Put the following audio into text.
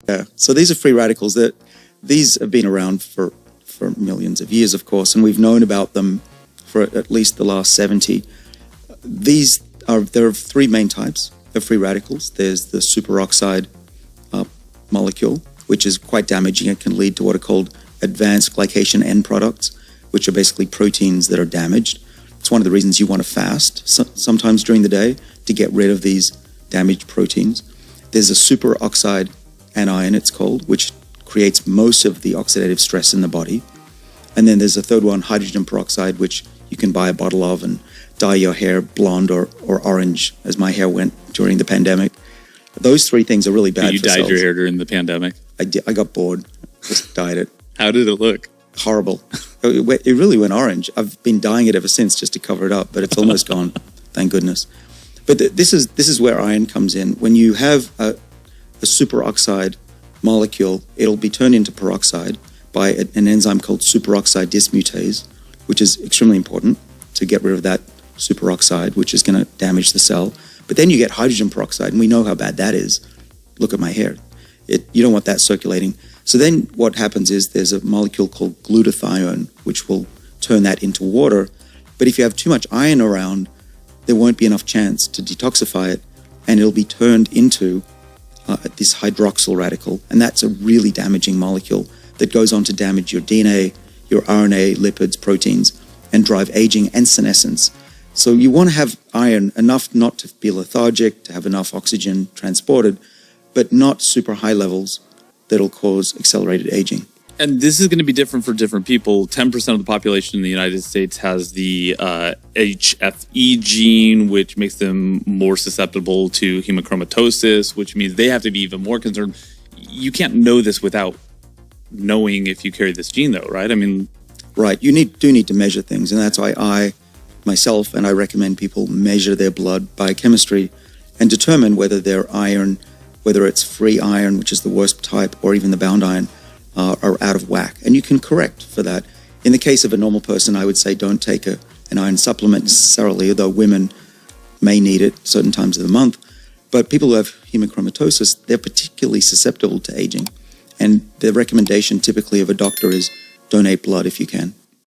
Yeah. So these are free radicals. These have been around for millions of years, of course, and we've known about them for at least the last 70. There are three main types of free radicals. There's the superoxide molecule, which is quite damaging. It can lead to what are called advanced glycation end products, which are basically proteins that are damaged. It's one of the reasons you want to fast sometimes during the day to get rid of these damaged proteins. There's a superoxide anion, it's called, which creates most of the oxidative stress in the body. And then there's a third one, hydrogen peroxide, which you can buy a bottle of and dye your hair blonde or orange, as my hair went during the pandemic. Those three things are really bad You for dyed cells. your hair during the pandemic? I got bored, just dyed it. How did it look? Horrible. It really went orange. I've been dyeing it ever since just to cover it up, but it's almost gone, thank goodness. But this is where iron comes in. When you have a superoxide molecule, it'll be turned into peroxide by an enzyme called superoxide dismutase, which is extremely important to get rid of that superoxide, which is going to damage the cell. But then you get hydrogen peroxide, and we know how bad that is. Look at my hair. You don't want that circulating. So then what happens is there's a molecule called glutathione, which will turn that into water. But if you have too much iron around, there won't be enough chance to detoxify it, and it'll be turned into this hydroxyl radical. And that's a really damaging molecule that goes on to damage your DNA, your RNA, lipids, proteins, and drive aging and senescence. So you want to have iron enough not to be lethargic, to have enough oxygen transported, but not super high levels that'll cause accelerated aging. And this is going to be different for different people. 10% of the population in the United States has the HFE gene, which makes them more susceptible to hemochromatosis, which means they have to be even more concerned. You can't know this without knowing if you carry this gene, though, right? I mean... Right. You do need to measure things, and that's why I recommend people measure their blood biochemistry and determine whether their iron, whether it's free iron, which is the worst type, or even the bound iron, are out of whack. And you can correct for that. In the case of a normal person, I would say don't take an iron supplement necessarily, although women may need it certain times of the month. But people who have hemochromatosis, they're particularly susceptible to aging. And the recommendation typically of a doctor is donate blood if you can.